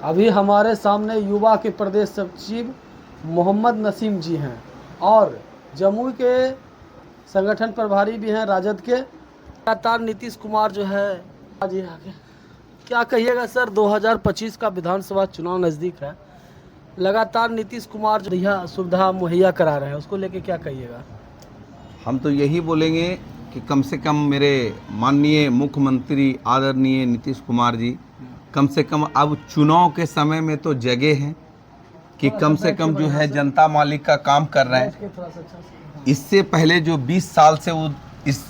अभी हमारे सामने युवा के प्रदेश सचिव मोहम्मद नसीम जी हैं और जमुई के संगठन प्रभारी भी हैं राजद के। लगातार नीतीश कुमार जो है जी आगे क्या कहिएगा सर, 2025 का विधानसभा चुनाव नज़दीक है, लगातार नीतीश कुमार जो यह सुविधा मुहैया करा रहे हैं उसको लेके क्या कहिएगा? हम तो यही बोलेंगे कि कम से कम मेरे माननीय मुख्यमंत्री आदरणीय नीतीश कुमार जी कम से कम अब चुनाव के समय में तो जगह हैं कि कम से कम जो है जनता मालिक का काम कर रहे हैं। इससे पहले जो 20 साल से वो इस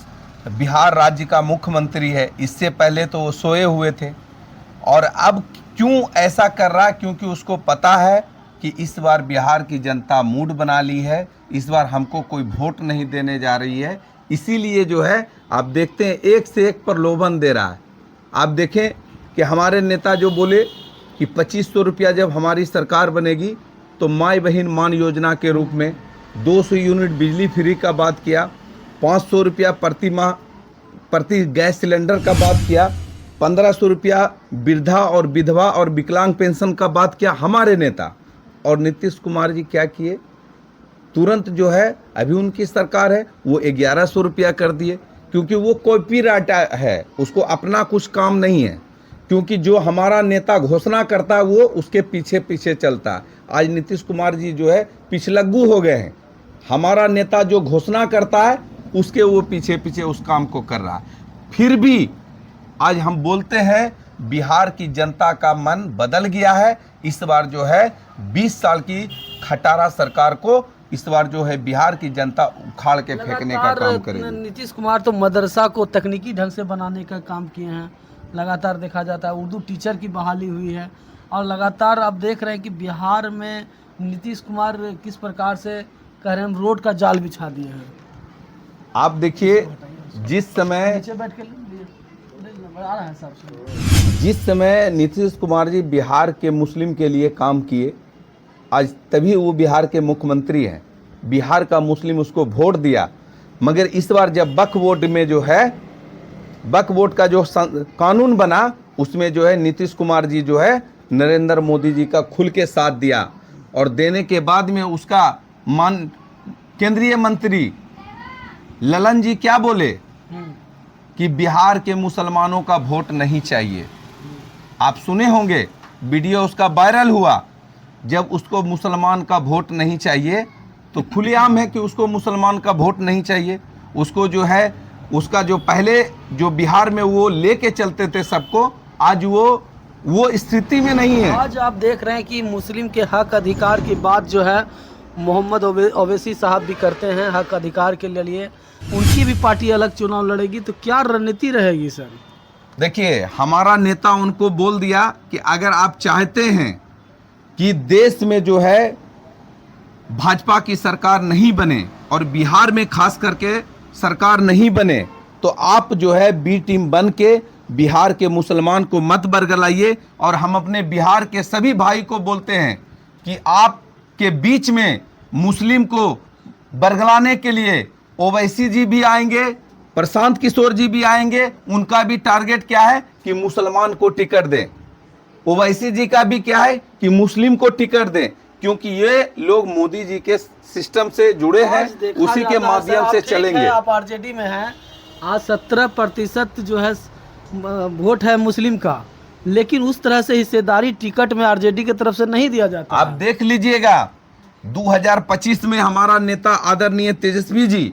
बिहार राज्य का मुख्यमंत्री है, इससे पहले तो वो सोए हुए थे और अब क्यों ऐसा कर रहा है? क्योंकि उसको पता है कि इस बार बिहार की जनता मूड बना ली है, इस बार हमको कोई वोट नहीं देने जा रही है, इसीलिए जो है आप देखते हैं एक से एक प्रलोभन दे रहा है। आप देखें कि हमारे नेता जो बोले कि 2500 रुपया जब हमारी सरकार बनेगी तो माई बहन मान योजना के रूप में 200 यूनिट बिजली फ्री का बात किया, 500 रुपया प्रति माह प्रति गैस सिलेंडर का बात किया, 1500 रुपया वृद्धा और विधवा और विकलांग पेंशन का बात किया हमारे नेता। और नीतीश कुमार जी क्या किए? तुरंत जो है अभी उनकी सरकार है वो 1100 रुपया कर दिए, क्योंकि वो कॉपीराइट है, उसको अपना कुछ काम नहीं है, क्योंकि जो हमारा नेता घोषणा करता है वो उसके पीछे पीछे चलता है। आज नीतीश कुमार जी जो है पिछलग्गू हो गए हैं, हमारा नेता जो घोषणा करता है उसके वो पीछे पीछे उस काम को कर रहा है। फिर भी आज हम बोलते हैं बिहार की जनता का मन बदल गया है। इस बार जो है 20 साल की खटारा सरकार को इस बार जो है बिहार की जनता उखाड़ के फेंकने का काम करेगी। नीतीश कुमार तो मदरसा को तकनीकी ढंग से बनाने का काम किए हैं, लगातार देखा जाता है उर्दू टीचर की बहाली हुई है और लगातार आप देख रहे हैं कि बिहार में नीतीश कुमार किस प्रकार से कह रहे हैं रोड का जाल बिछा दिए हैं। आप देखिए जिस समय नीतीश कुमार जी बिहार के मुस्लिम के लिए काम किए, आज तभी वो बिहार के मुख्यमंत्री हैं, बिहार का मुस्लिम उसको वोट दिया। मगर इस बार जब वक्फ बोर्ड में जो है वक्फ बोर्ड का जो कानून बना उसमें जो है नीतीश कुमार जी जो है नरेंद्र मोदी जी का खुल के साथ दिया और देने के बाद में उसका केंद्रीय मंत्री ललन जी क्या बोले कि बिहार के मुसलमानों का वोट नहीं चाहिए। आप सुने होंगे वीडियो उसका वायरल हुआ, जब उसको मुसलमान का वोट नहीं चाहिए तो खुलेआम है कि उसको मुसलमान का वोट नहीं चाहिए। उसको जो है उसका जो पहले जो बिहार में वो लेके चलते थे सबको, आज वो स्थिति में नहीं है। आज आप देख रहे हैं कि मुस्लिम के हक अधिकार की बात जो है मोहम्मद ओवैसी साहब भी करते हैं हक अधिकार के लिए, उनकी भी पार्टी अलग चुनाव लड़ेगी, तो क्या रणनीति रहेगी सर? देखिए हमारा नेता उनको बोल दिया कि अगर आप चाहते हैं कि देश में जो है भाजपा की सरकार नहीं बने और बिहार में खास करके सरकार नहीं बने, तो आप जो है बी टीम बन के बिहार के मुसलमान को मत बरगलाइए। और हम अपने बिहार के सभी भाई को बोलते हैं कि आपके बीच में मुस्लिम को बरगलाने के लिए ओवैसी जी भी आएंगे, प्रशांत किशोर जी भी आएंगे। उनका भी टारगेट क्या है कि मुसलमान को टिकट दें। ओवैसी जी का भी क्या है कि मुस्लिम को टिकट दें, क्योंकि ये लोग मोदी जी के सिस्टम से जुड़े हैं, उसी के माध्यम से चलेंगे। आप आरजेडी में हैं, आज 17% जो है वोट है मुस्लिम का, लेकिन उस तरह से हिस्सेदारी टिकट में आरजेडी की तरफ से नहीं दिया जाता। आप देख लीजिएगा 2025 में हमारा नेता आदरणीय तेजस्वी जी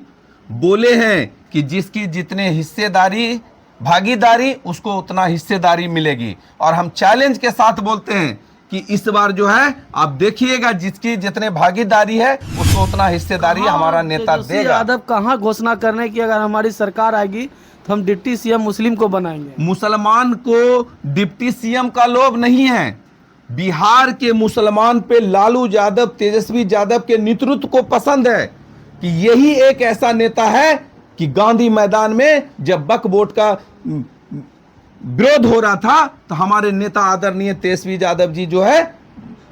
बोले हैं कि जिसकी जितने हिस्सेदारी भागीदारी उसको उतना हिस्सेदारी मिलेगी। और हम चैलेंज के साथ बोलते हैं कि इस बार जो है आप देखिएगा जिसकी जितने भागीदारी है उसको उतना हिस्सेदारी हमारा नेता देगा। यादव कहाँ घोषणा करने की अगर हमारी सरकार आएगी तो हम डिप्टी सीएम मुस्लिम को बनाएंगे। मुसलमान को डिप्टी सीएम का लोभ नहीं है, बिहार के मुसलमान पे लालू यादव तेजस्वी यादव के नेतृत्व को पसंद है कि यही एक ऐसा नेता है कि गांधी मैदान में जब वक्फ बोर्ड का विरोध हो रहा था तो हमारे नेता आदरणीय तेजस्वी यादव जी जो है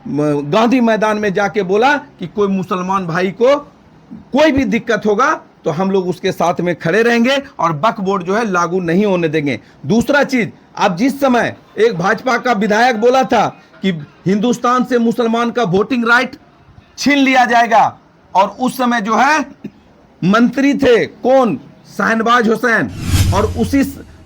गांधी मैदान में जाके बोला कि कोई मुसलमान भाई को कोई भी दिक्कत होगा तो हम लोग उसके साथ में खड़े रहेंगे और वक्फ बोर्ड जो है लागू नहीं होने देंगे। दूसरा चीज, अब जिस समय एक भाजपा का विधायक बोला था कि हिंदुस्तान से मुसलमान का वोटिंग राइट छीन लिया जाएगा, और उस समय जो है मंत्री थे कौन, शहनवाज हुसैन, और उसी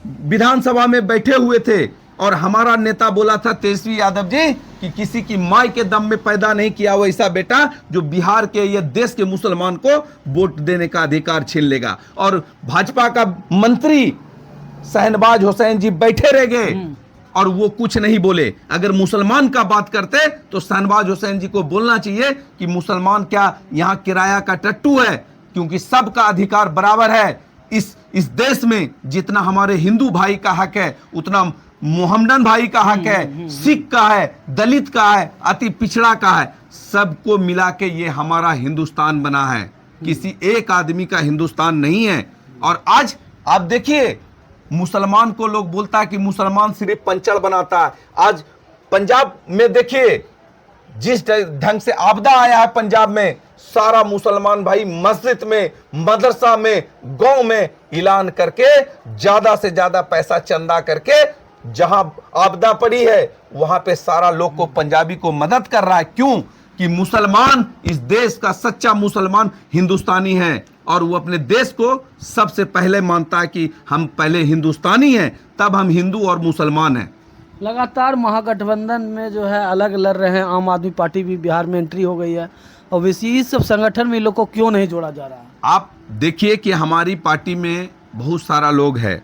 विधानसभा में बैठे हुए थे, और हमारा नेता बोला था तेजस्वी यादव जी कि किसी की माई के दम में पैदा नहीं किया हुआ ऐसा बेटा जो बिहार के या देश के मुसलमान को वोट देने का अधिकार छीन लेगा। और भाजपा का मंत्री शहनवाज हुसैन जी बैठे रह गए और वो कुछ नहीं बोले। अगर मुसलमान का बात करते तो शहनवाज हुसैन जी को बोलना चाहिए कि मुसलमान क्या यहाँ किराया का टट्टू है, क्योंकि सबका अधिकार बराबर है इस देश में। जितना हमारे हिंदू भाई का हक है उतना मोहम्मदन भाई का हक है, सिख का है, दलित का है, अति पिछड़ा का है, सबको मिला के ये हमारा हिंदुस्तान बना है, किसी एक आदमी का हिंदुस्तान नहीं है। और आज आप देखिए मुसलमान को लोग बोलता है कि मुसलमान सिर्फ पंचड़ बनाता है। आज पंजाब में देखिए जिस ढंग से आपदा आया है पंजाब में, सारा मुसलमान भाई मस्जिद में, मदरसा में, गांव में ऐलान करके ज्यादा से ज्यादा पैसा चंदा करके जहां आपदा पड़ी है वहां पे सारा लोग को पंजाबी को मदद कर रहा है। क्यों? कि मुसलमान इस देश का सच्चा मुसलमान हिंदुस्तानी है और वो अपने देश को सबसे पहले मानता है कि हम पहले हिंदुस्तानी हैं, तब हम हिंदू और मुसलमान हैं। लगातार महागठबंधन में जो है अलग लड़ रहे हैं, आम आदमी पार्टी भी बिहार में एंट्री हो गई है, और इसी सब संगठन में इन लोग को क्यों नहीं जोड़ा जा रहा है? आप देखिए कि हमारी पार्टी में बहुत सारा लोग है,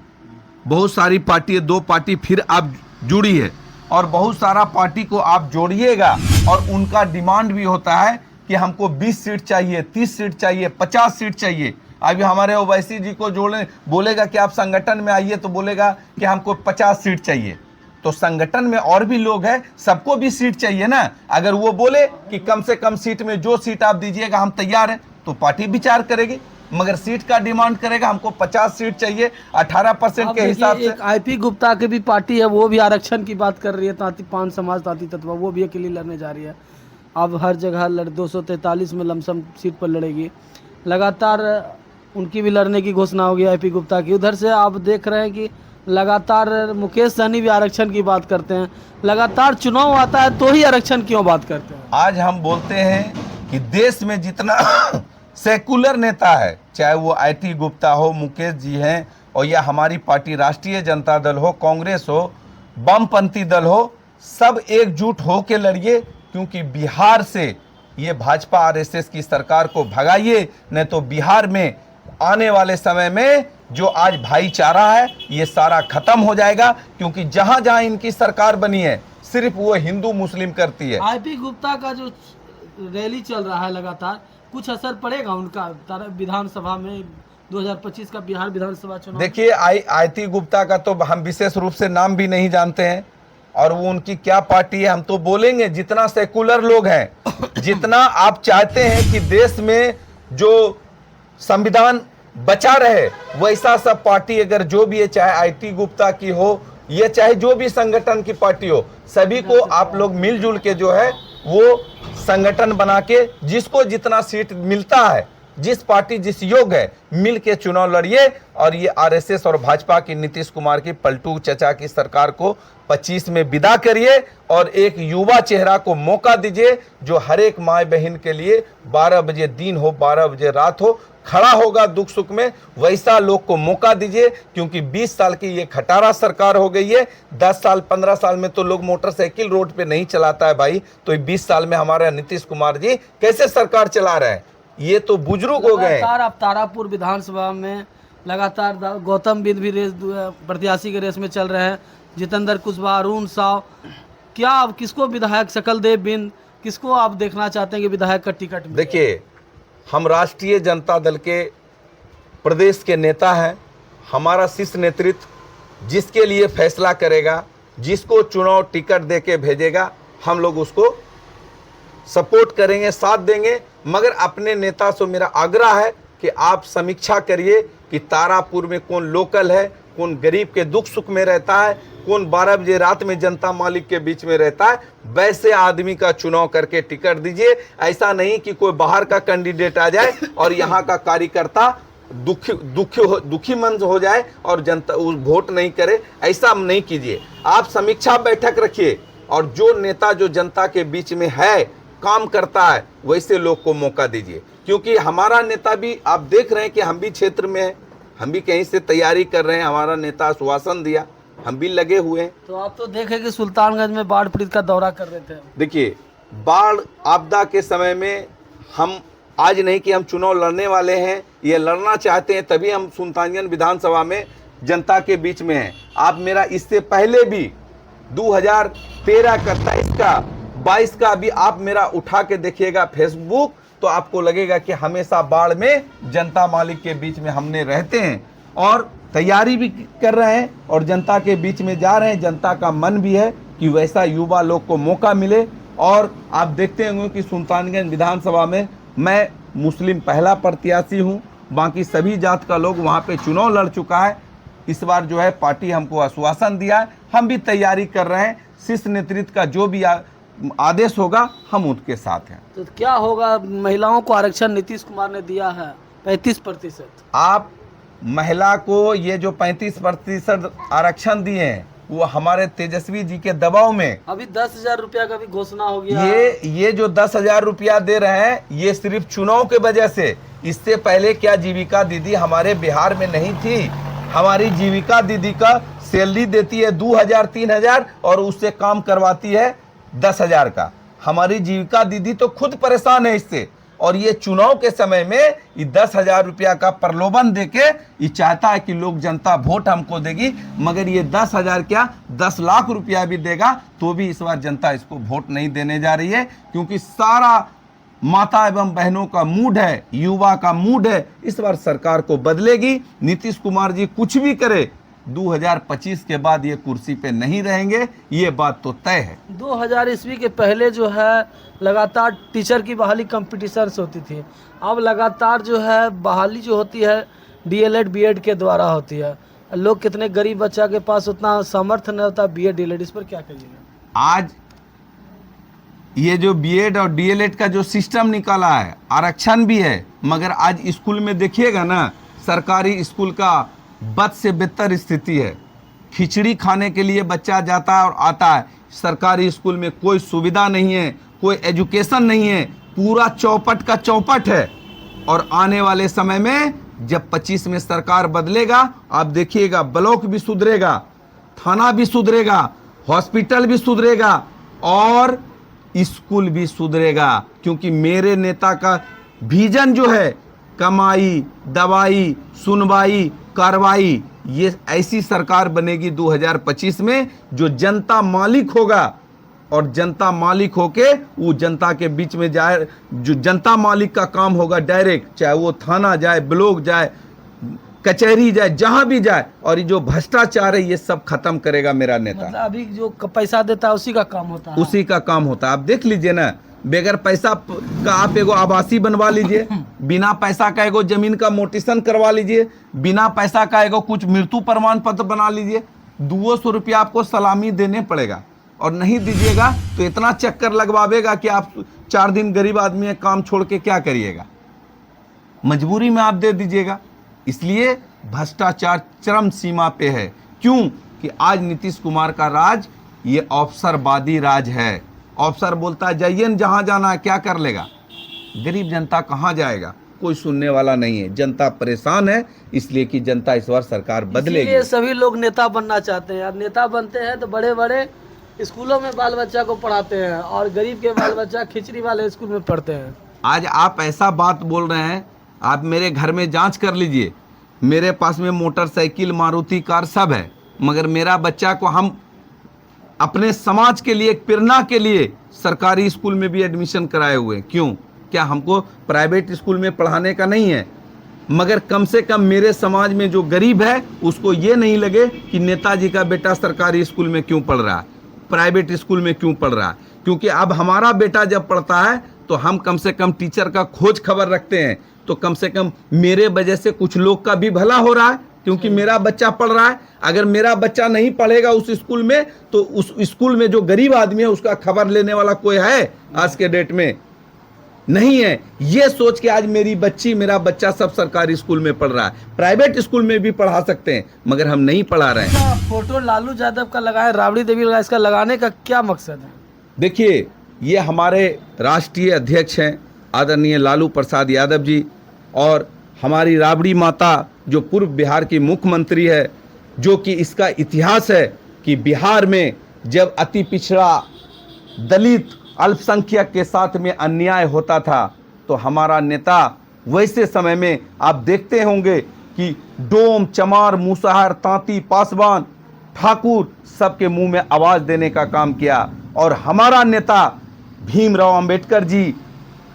बहुत सारी पार्टी है, 2 पार्टी फिर आप जुड़ी है, और बहुत सारा पार्टी को आप जोड़िएगा, और उनका डिमांड भी होता है कि हमको 20 सीट चाहिए, 30 सीट चाहिए, 50 सीट चाहिए। अभी हमारे ओवैसी जी को जोड़ने बोलेगा कि आप संगठन में आइए तो बोलेगा कि हमको 50 सीट चाहिए। तो संगठन में और भी लोग हैं, सबको भी सीट चाहिए ना। अगर वो बोले कि कम से कम सीट में जो सीट आप दीजिएगा हम तैयार हैं, तो पार्टी विचार करेगी। मगर सीट का डिमांड करेगा हमको 50 सीट चाहिए 18% के हिसाब से। एक आईपी गुप्ता की भी पार्टी है, वो भी आरक्षण की बात कर रही है, ताती पान समाज ताती तत्व, वो भी अकेली लड़ने जा रही है। अब हर जगह 243 में लमसम सीट पर लड़ेगी। लगातार उनकी भी लड़ने की घोषणा होगी आईपी गुप्ता की। उधर से आप देख रहे हैं कि लगातार मुकेश सहनी भी आरक्षण की बात करते हैं। लगातार चुनाव आता है तो ही आरक्षण क्यों बात करते हैं? आज हम बोलते हैं कि देश में जितना सेकुलर नेता है, चाहे वो आईटी गुप्ता हो, मुकेश जी हैं, और या हमारी पार्टी राष्ट्रीय जनता दल हो, कांग्रेस हो, वामपंथी दल हो, सब एकजुट हो के लड़िए, क्योंकि बिहार से ये भाजपा आरएसएस की सरकार को भगाइए, नहीं तो बिहार में आने वाले समय में जो आज भाईचारा है ये सारा खत्म हो जाएगा। क्योंकि जहां जहां इनकी सरकार बनी है सिर्फ वो हिंदू मुस्लिम करती है। आईपी गुप्ता का जो रैली चल रहा है लगातार, कुछ असर पड़ेगा उनका विधानसभा में 2025 का बिहार विधानसभा चुनाव? देखिए आईटी गुप्ता का तो हम विशेष रूप से नाम भी नहीं जानते हैं, और वो उनकी क्या पार्टी है हम तो बोलेंगे। जितना सेकुलर लोग हैं, जितना आप चाहते हैं कि देश में जो संविधान बचा रहे, वैसा सब पार्टी अगर जो भी है, चाहे आईटी गुप्ता की हो, ये चाहे जो भी संगठन की पार्टी हो, सभी को आप लोग मिलजुल के जो है वो संगठन बना के जिसको जितना सीट मिलता है, जिस पार्टी जिस योग्य है, मिल के चुनाव लड़िए। और ये आरएसएस और भाजपा की नीतीश कुमार की पलटू चचा की सरकार को 25 में विदा करिए, और एक युवा चेहरा को मौका दीजिए जो हर एक माँ बहन के लिए 12 बजे दिन हो 12 बजे रात हो खड़ा होगा दुख सुख में, वैसा लोग को मौका दीजिए। क्योंकि 20 साल की ये खटारा सरकार हो गई है। 10 साल 15 साल में तो लोग मोटरसाइकिल रोड पे नहीं चलाता है भाई, तो 20 साल में हमारा नीतीश कुमार जी कैसे सरकार चला रहे हैं? ये तो बुजुर्ग हो गए। आप तारापुर विधानसभा में लगातार गौतम बिंद भी रेस प्रत्याशी के रेस में चल रहे हैं, जितेंद्र कुशवाहा, अरुण साव, क्या आप किसको विधायक शकलदेव बिंद, किसको आप देखना चाहते हैं कि विधायक का टिकट? देखिए, हम राष्ट्रीय जनता दल के प्रदेश के नेता हैं। हमारा शीर्ष नेतृत्व जिसके लिए फैसला करेगा, जिसको चुनाव टिकट दे के भेजेगा, हम लोग उसको सपोर्ट करेंगे, साथ देंगे। मगर अपने नेता से मेरा आग्रह है कि आप समीक्षा करिए कि तारापुर में कौन लोकल है, कौन गरीब के दुख सुख में रहता है, कौन 12 बजे रात में जनता मालिक के बीच में रहता है, वैसे आदमी का चुनाव करके टिकट दीजिए। ऐसा नहीं कि कोई बाहर का कैंडिडेट आ जाए और यहाँ का कार्यकर्ता दुखी मन हो जाए और जनता उस वोट नहीं करे, ऐसा नहीं कीजिए। आप समीक्षा बैठक रखिए और जो नेता जो जनता के बीच में है, काम करता है, वैसे लोग को मौका दीजिए। क्योंकि हमारा नेता भी आप देख रहे हैं कि हम भी क्षेत्र में हैं, हम भी कहीं से तैयारी कर रहे हैं, हमारा नेता आश्वासन दिया, हम भी लगे हुए हैं। तो आप तो देखे कि सुल्तानगंज में बाढ़ पीड़ित का दौरा कर रहे थे। देखिए, बाढ़ आपदा के समय में हम आज नहीं कि हम चुनाव लड़ने वाले हैं, ये लड़ना चाहते हैं, तभी हम सुल्तानगंज विधानसभा में जनता के बीच में हैं। आप मेरा इससे पहले भी 2013 का, 23 का, 22 का भी आप मेरा उठा के देखिएगा फेसबुक, तो आपको लगेगा कि हमेशा बाढ़ में जनता मालिक के बीच में हमने रहते हैं और तैयारी भी कर रहे हैं और जनता के बीच में जा रहे हैं। जनता का मन भी है कि वैसा युवा लोग को मौका मिले। और आप देखते होंगे कि सुल्तानगंज विधानसभा में मैं मुस्लिम पहला प्रत्याशी हूं, बाकी सभी जात का लोग वहां पे चुनाव लड़ चुका है। इस बार जो है पार्टी हमको आश्वासन दिया है, हम भी तैयारी कर रहे हैं। शीर्ष नेतृत्व का जो भी आदेश होगा हम उनके साथ हैं। तो क्या होगा, महिलाओं को आरक्षण नीतीश कुमार ने दिया है 35%। आप महिला को ये जो 35% आरक्षण दिए हैं, वो हमारे तेजस्वी जी के दबाव में, अभी 10,000 रुपया का भी घोषणा हो गया। ये जो 10,000 रुपया दे रहे हैं, ये सिर्फ चुनाव के वजह से। इससे पहले क्या जीविका दीदी हमारे बिहार में नहीं थी? हमारी जीविका दीदी का सैलरी देती है 2,000 3,000 और उससे काम करवाती है 10,000 का। हमारी जीविका दीदी तो खुद परेशान है इससे, और ये चुनाव के समय में ये 10,000 रुपया का प्रलोभन देके ये चाहता है कि लोग जनता वोट हमको देगी, मगर ये 10,000 क्या 10 लाख रुपया भी देगा तो भी इस बार जनता इसको वोट नहीं देने जा रही है। क्योंकि सारा माता एवं बहनों का मूड है, युवा का मूड है, इस बार सरकार को बदलेगी। नीतीश कुमार जी कुछ भी करे, 2025 के बाद ये कुर्सी पे नहीं रहेंगे, ये बात तो तय है। 2000 ईस्वी के पहले जो है लगातार टीचर की बहाली कंपटीशंस होती थी, अब लगातार जो है बहाली जो होती है डीएलएड बीएड के द्वारा होती है। लोग कितने गरीब बच्चा के पास उतना सामर्थ्य नहीं होता बीएड डीएलएड, इस पर क्या कहिएगा? आज ये जो बीएड और डीएलएड का जो सिस्टम निकाला है, आरक्षण भी है, मगर आज स्कूल में देखिएगा ना, सरकारी स्कूल का बद से बेहतर स्थिति है। खिचड़ी खाने के लिए बच्चा जाता है और आता है, सरकारी स्कूल में कोई सुविधा नहीं है, कोई एजुकेशन नहीं है, पूरा चौपट का चौपट है। और आने वाले समय में जब 25 में सरकार बदलेगा, आप देखिएगा ब्लॉक भी सुधरेगा, थाना भी सुधरेगा, हॉस्पिटल भी सुधरेगा और स्कूल भी सुधरेगा। क्योंकि मेरे नेता का विजन जो है, कमाई, दवाई, सुनवाई, कार्रवाई, ये ऐसी सरकार बनेगी 2025 में जो जनता मालिक होगा। और जनता मालिक होके वो जनता के बीच में जाए, जो जनता मालिक का काम होगा डायरेक्ट, चाहे वो थाना जाए, ब्लॉक जाए, कचहरी जाए, जहां भी जाए। और ये जो भ्रष्टाचार है ये सब खत्म करेगा मेरा नेता। मतलब अभी जो पैसा देता है उसी का काम होता है, उसी का काम होता है। आप देख लीजिए ना, बगैर पैसा का आप एगो आवासीय बनवा लीजिए, बिना पैसा का एगो जमीन का मोटिशन करवा लीजिए, बिना पैसा का एगो कुछ मृत्यु प्रमाण पत्र बना लीजिए, 200 रुपया आपको सलामी देने पड़ेगा। और नहीं दीजिएगा तो इतना चक्कर लगवावेगा कि आप 4 दिन गरीब आदमी काम छोड़ के क्या करिएगा, मजबूरी में आप दे दीजिएगा। इसलिए भ्रष्टाचार चरम सीमा पे है। क्यों कि आज नीतीश कुमार का राज ये अवसरवादी राज है। अफसर बोलता है जाइए न, जहाँ जाना है, क्या कर लेगा? गरीब जनता कहाँ जाएगा? कोई सुनने वाला नहीं है। जनता परेशान है, इसलिए कि जनता इस बार सरकार बदलेगी। इसलिए सभी लोग नेता बनना चाहते हैं। अब नेता बनते हैं तो बड़े बड़े स्कूलों में बाल बच्चा को पढ़ाते हैं और गरीब के बाल बच्चा खिचड़ी वाले स्कूल में पढ़ते हैं। आज आप ऐसा बात बोल रहे हैं, आप मेरे घर में जांच कर लीजिए, मेरे पास में मोटरसाइकिल, मारुति कार सब है, मगर मेरा बच्चा को हम अपने समाज के लिए, प्रेरणा के लिए सरकारी स्कूल में भी एडमिशन कराए हुए। क्यों? क्या हमको प्राइवेट स्कूल में पढ़ाने का नहीं है? मगर कम से कम मेरे समाज में जो गरीब है उसको ये नहीं लगे कि नेताजी का बेटा सरकारी स्कूल में क्यों पढ़ रहा है, प्राइवेट स्कूल में क्यों पढ़ रहा है। क्योंकि अब हमारा बेटा जब पढ़ता है तो हम कम से कम टीचर का खोज खबर रखते हैं, तो कम से कम मेरे वजह से कुछ लोग का भी भला हो रहा है, क्योंकि मेरा बच्चा पढ़ रहा है। अगर मेरा बच्चा नहीं पढ़ेगा उस स्कूल में, तो उस स्कूल में जो गरीब आदमी है उसका खबर लेने वाला कोई है आज के डेट में? नहीं है। ये सोच के आज मेरी बच्ची मेरा बच्चा सब सरकारी स्कूल में पढ़ रहा है, प्राइवेट स्कूल में भी पढ़ा सकते हैं, मगर हम नहीं पढ़ा रहे हैं। फोटो लालू यादव का लगाया, राबड़ी देवी लगा, इसका लगाने का क्या मकसद है? देखिए, ये हमारे राष्ट्रीय अध्यक्ष हैं आदरणीय लालू प्रसाद यादव जी, और हमारी राबड़ी माता जो पूर्व बिहार की मुख्यमंत्री है, जो कि इसका इतिहास है कि बिहार में जब अति पिछड़ा दलित अल्पसंख्यक के साथ में अन्याय होता था तो हमारा नेता वैसे समय में आप देखते होंगे कि डोम, चमार, मुसहर, तांती, पासवान, ठाकुर सबके मुंह में आवाज देने का काम किया। और हमारा नेता भीमराव अंबेडकर जी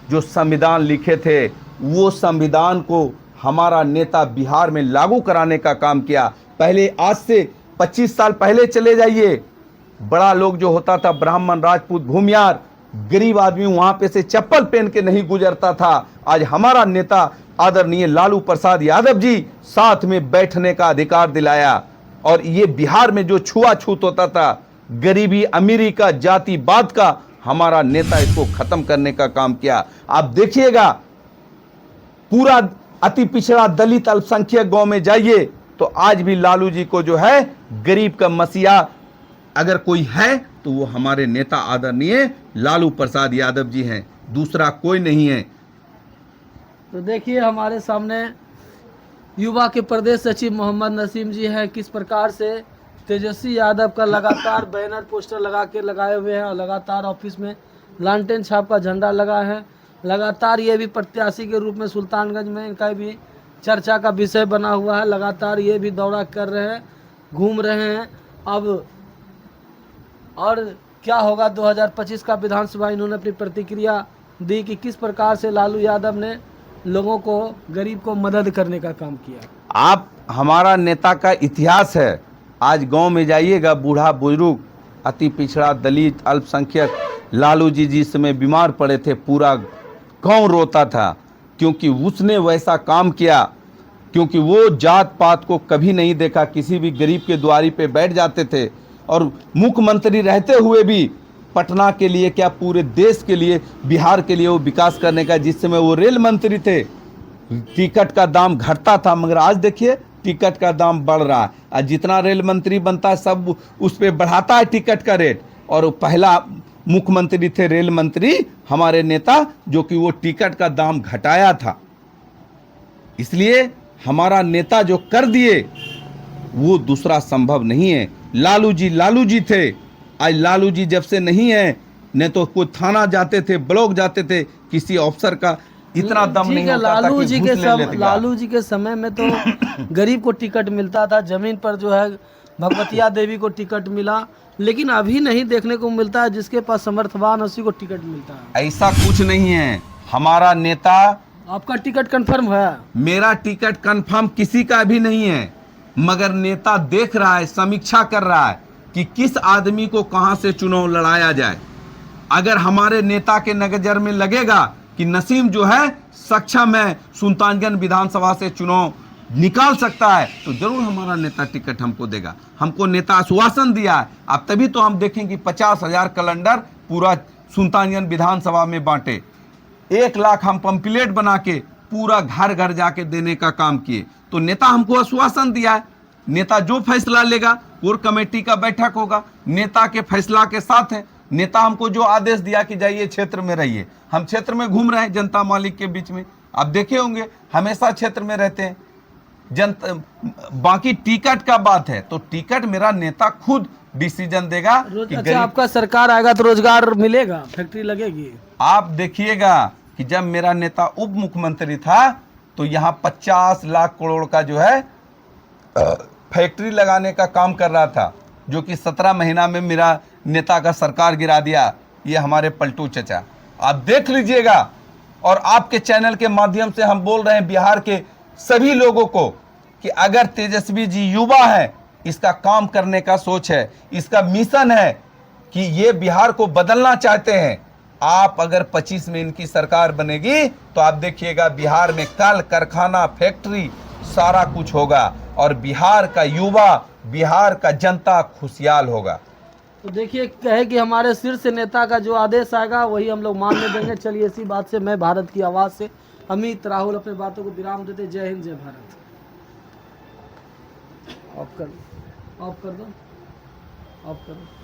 जो संविधान लिखे थे, वो संविधान को हमारा नेता बिहार में लागू कराने का काम किया। पहले आज से 25 साल पहले चले जाइए, बड़ा लोग जो होता था ब्राह्मण, राजपूत, भूमियार, गरीब आदमी वहां पे से चप्पल पहन के नहीं गुजरता था। आज हमारा नेता आदरणीय लालू प्रसाद यादव जी साथ में बैठने का अधिकार दिलाया, और ये बिहार में जो छुआछूत होता था, गरीबी अमीरी का, जातिवाद का, हमारा नेता इसको खत्म करने का काम किया। आप देखिएगा, पूरा अति पिछड़ा दलित अल्पसंख्यक गांव में जाइए तो आज भी लालू जी को जो है गरीब का मसीहा अगर कोई है तो वो हमारे नेता आदरणीय लालू प्रसाद यादव जी हैं, दूसरा कोई नहीं है। तो देखिए हमारे सामने युवा के प्रदेश सचिव मोहम्मद नसीम जी हैं, किस प्रकार से तेजस्वी यादव का लगातार बैनर पोस्टर लगाए हुए हैं, और लगातार ऑफिस में लालटेन छाप का झंडा लगा है। लगातार ये भी प्रत्याशी के रूप में सुल्तानगंज में इनका भी चर्चा का विषय बना हुआ है। लगातार ये भी दौरा कर रहे हैं, घूम रहे हैं। अब और क्या होगा 2025 का विधानसभा, इन्होंने अपनी प्रतिक्रिया दी कि किस प्रकार से लालू यादव ने लोगों को, गरीब को मदद करने का काम किया। आप हमारा नेता का इतिहास है, आज गांव में जाइएगा, बूढ़ा बुजुर्ग, अति पिछड़ा, दलित, अल्पसंख्यक, लालू जी जिस समय बीमार पड़े थे पूरा गांव रोता था, क्योंकि उसने वैसा काम किया, क्योंकि वो जात पात को कभी नहीं देखा, किसी भी गरीब के द्वारी पे बैठ जाते थे, और मुख्यमंत्री रहते हुए भी पटना के लिए क्या पूरे देश के लिए, बिहार के लिए वो विकास करने का, जिस समय वो रेल मंत्री थे टिकट का दाम घटता था, मगर आज देखिए टिकट का दाम बढ़ रहा है। आज जितना रेल मंत्री बनता है सब उस पर बढ़ाता है टिकट का रेट, और पहला मुख्यमंत्री थे रेल मंत्री हमारे नेता, जो कि वो टिकट का दाम घटाया था। इसलिए हमारा नेता जो कर दिए वो दूसरा संभव नहीं है। लालू जी थे, आज लालू जी जब से नहीं है, नहीं तो कोई थाना जाते थे, ब्लॉक जाते थे, किसी अफसर का इतना दम नहीं होता था कि घूस ले लेते। लालू जी के समय में तो गरीब को टिकट मिलता था, जमीन पर जो है भगवतिया देवी को टिकट मिला, लेकिन अभी नहीं देखने को मिलता है। जिसके पास समर्थवान उसी को टिकट मिलता है। ऐसा कुछ नहीं है। हमारा नेता, आपका टिकट कंफर्म है? मेरा टिकट कंफर्म किसी का भी नहीं है, मगर नेता देख रहा है, समीक्षा कर रहा है कि किस आदमी को कहां से चुनाव लड़ाया जाए। अगर हमारे नेता के नजर में लगेगा कि नसीम जो है सक्षम है, सुल्तानगंज विधानसभा से चुनाव निकाल सकता है, तो जरूर हमारा नेता टिकट हमको देगा। हमको नेता आश्वासन दिया है। अब तभी तो हम देखेंगे 50,000 कैलेंडर पूरा सुल्तानगंज विधानसभा में बांटे, 1 लाख हम पंपलेट बना के पूरा घर घर जाके देने का काम किए। तो नेता हमको आश्वासन दिया है, नेता जो फैसला लेगा, कोर कमेटी का बैठक होगा, नेता के फैसला के साथ है। नेता हमको जो आदेश दिया कि जाइए क्षेत्र में रहिए, हम क्षेत्र में घूम रहे हैं जनता मालिक के बीच में। आप देखे होंगे हमेशा क्षेत्र में रहते हैं। जनता बाकी टिकट का बात है तो टिकट मेरा नेता खुद डिसीजन देगा कि अच्छा, आपका सरकार आएगा तो रोजगार मिलेगा, फैक्ट्री लगेगी। आप देखिएगा कि जब मेरा नेता उप मुख्यमंत्री था तो यहाँ 50 लाख करोड़ का जो है फैक्ट्री लगाने का काम कर रहा था, जो कि 17 महीना में मेरा नेता का सरकार गिरा दिया। ये हमारे पलटू चचा, आप देख लीजिएगा। और आपके चैनल के माध्यम से हम बोल रहे हैं बिहार के सभी लोगों को कि अगर तेजस्वी जी युवा है, इसका काम करने का सोच है, इसका मिशन है कि ये बिहार को बदलना चाहते हैं। आप अगर 25 में इनकी सरकार बनेगी तो आप देखिएगा बिहार में कल कारखाना, फैक्ट्री, सारा कुछ होगा और बिहार का युवा, बिहार का जनता खुशहाल होगा। तो देखिए कहे कि हमारे शीर्ष नेता का जो आदेश आएगा वही हम लोग मानने देंगे। चलिए इसी बात से मैं भारत की आवाज़ से अमित राहुल अपने बातों को विराम देते। जय हिंद जय भारत। ऑफ कर दो, ऑफ कर दो, ऑफ कर दो।